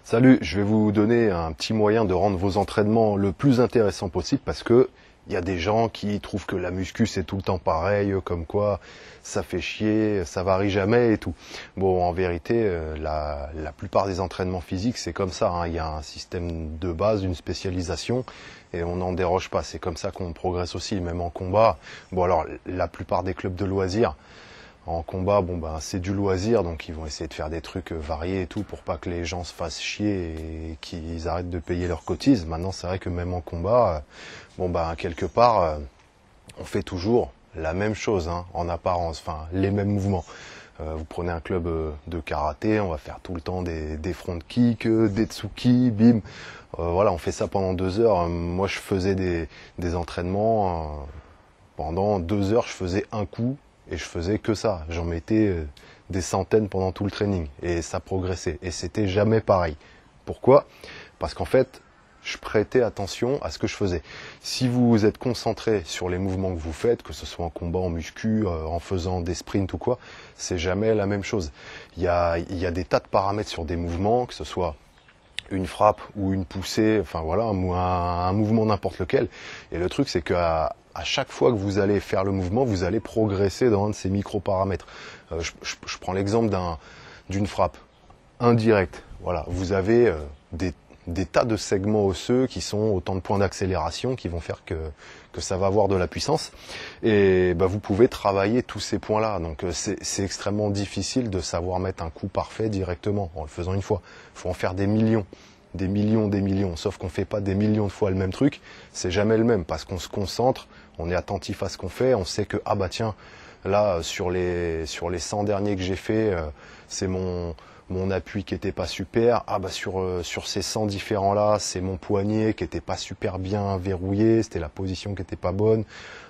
Salut, je vais vous donner un petit moyen de rendre vos entraînements le plus intéressant possible parce que il y a des gens qui trouvent que la muscu c'est tout le temps pareil, comme quoi ça fait chier, ça varie jamais et tout. Bon, en vérité, la plupart des entraînements physiques c'est comme ça, hein. Il y a un système de base, une spécialisation et on n'en déroge pas. C'est comme ça qu'on progresse aussi, même en combat. Bon alors, la plupart des clubs de loisirs, en combat, bon ben c'est du loisir, donc ils vont essayer de faire des trucs variés et tout pour pas que les gens se fassent chier et qu'ils arrêtent de payer leurs cotises. Maintenant, c'est vrai que même en combat, bon ben quelque part, on fait toujours la même chose, hein, en apparence, enfin les mêmes mouvements. Vous prenez un club de karaté, on va faire tout le temps des front kicks, des tsuki, bim. Voilà, on fait ça pendant 2 heures. Moi, je faisais des entraînements. Pendant 2 heures, je faisais un coup. Et je faisais que ça, j'en mettais des centaines pendant tout le training et ça progressait et c'était jamais pareil. Pourquoi? Parce qu'en fait, je prêtais attention à ce que je faisais. Si vous êtes concentré sur les mouvements que vous faites, que ce soit en combat, en muscu, en faisant des sprints ou quoi, c'est jamais la même chose. Il y a des tas de paramètres sur des mouvements, que ce soit une frappe ou une poussée, enfin voilà, un mouvement n'importe lequel. Et le truc, c'est qu'à chaque fois que vous allez faire le mouvement, vous allez progresser dans un de ces micro-paramètres. Je prends l'exemple d'une frappe indirecte. Voilà, vous avez des tas de segments osseux qui sont autant de points d'accélération qui vont faire que ça va avoir de la puissance. Et bah, vous pouvez travailler tous ces points-là. Donc c'est extrêmement difficile de savoir mettre un coup parfait directement en le faisant une fois. Il faut en faire des millions. Des millions, des millions. Sauf qu'on ne fait pas des millions de fois le même truc. C'est jamais le même parce qu'on se concentre, on est attentif à ce qu'on fait. On sait que, ah bah tiens, là, sur les 100 derniers que j'ai fait, c'est mon appui qui était pas super. Ah bah sur ces 100 différents là, c'est mon poignet qui était pas super bien verrouillé, c'était la position qui était pas bonne.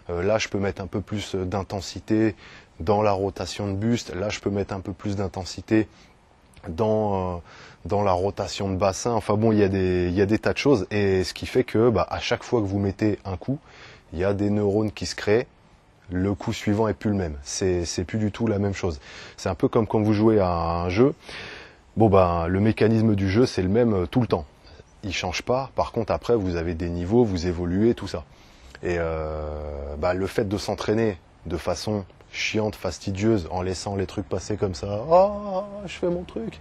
Là, je peux mettre un peu plus d'intensité dans la rotation de buste. Là, je peux mettre un peu plus d'intensité dans la rotation de bassin. Enfin bon, il y a des tas de choses et ce qui fait que bah, à chaque fois que vous mettez un coup, il y a des neurones qui se créent. Le coup suivant est plus le même. C'est plus du tout la même chose. C'est un peu comme quand vous jouez à un jeu. Bon ben le mécanisme du jeu c'est le même tout le temps. Il change pas. Par contre après vous avez des niveaux, vous évoluez, tout ça. Et bah, le fait de s'entraîner de façon chiante, fastidieuse, en laissant les trucs passer comme ça. Oh, je fais mon truc.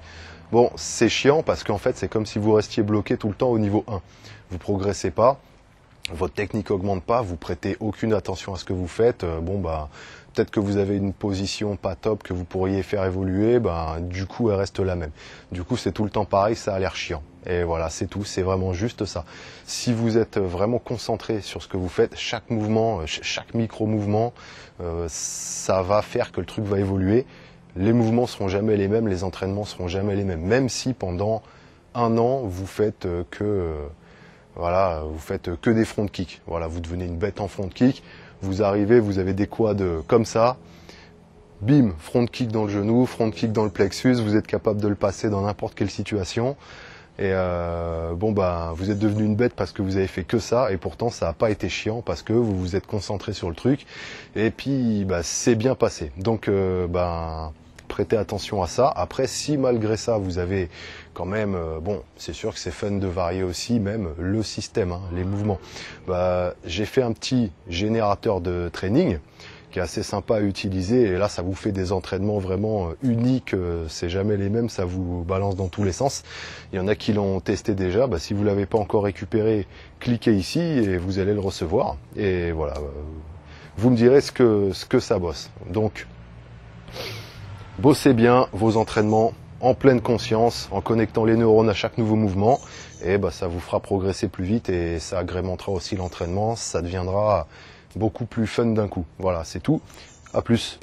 Bon, c'est chiant parce qu'en fait c'est comme si vous restiez bloqué tout le temps au niveau 1. Vous progressez pas. Votre technique augmente pas, vous prêtez aucune attention à ce que vous faites. Bon bah peut-être que vous avez une position pas top que vous pourriez faire évoluer, bah du coup elle reste la même. Du coup c'est tout le temps pareil, ça a l'air chiant. Et voilà, c'est tout, c'est vraiment juste ça. Si vous êtes vraiment concentré sur ce que vous faites, chaque mouvement, chaque micro-mouvement, ça va faire que le truc va évoluer. Les mouvements seront jamais les mêmes, les entraînements seront jamais les mêmes. Même si pendant 1 an vous faites voilà, vous faites que des front kicks. Voilà, vous devenez une bête en front kick. Vous arrivez, vous avez des quads comme ça. Bim, front kick dans le genou, front kick dans le plexus. Vous êtes capable de le passer dans n'importe quelle situation. Et bon bah, vous êtes devenu une bête parce que vous avez fait que ça. Et pourtant, ça n'a pas été chiant parce que vous vous êtes concentré sur le truc. Et puis, bah, c'est bien passé. Donc, bah, prêtez attention à ça. Après, si malgré ça, vous avez quand même, bon, c'est sûr que c'est fun de varier aussi, même le système, hein, les mouvements. Bah, j'ai fait un petit générateur de training qui est assez sympa à utiliser. Et là, ça vous fait des entraînements vraiment uniques. C'est jamais les mêmes, ça vous balance dans tous les sens. Il y en a qui l'ont testé déjà. Bah, si vous l'avez pas encore récupéré, cliquez ici et vous allez le recevoir. Et voilà, vous me direz ce que ça bosse. Donc, bossez bien vos entraînements en pleine conscience, en connectant les neurones à chaque nouveau mouvement, et bah, ça vous fera progresser plus vite et ça agrémentera aussi l'entraînement, ça deviendra beaucoup plus fun d'un coup. Voilà, c'est tout. À plus.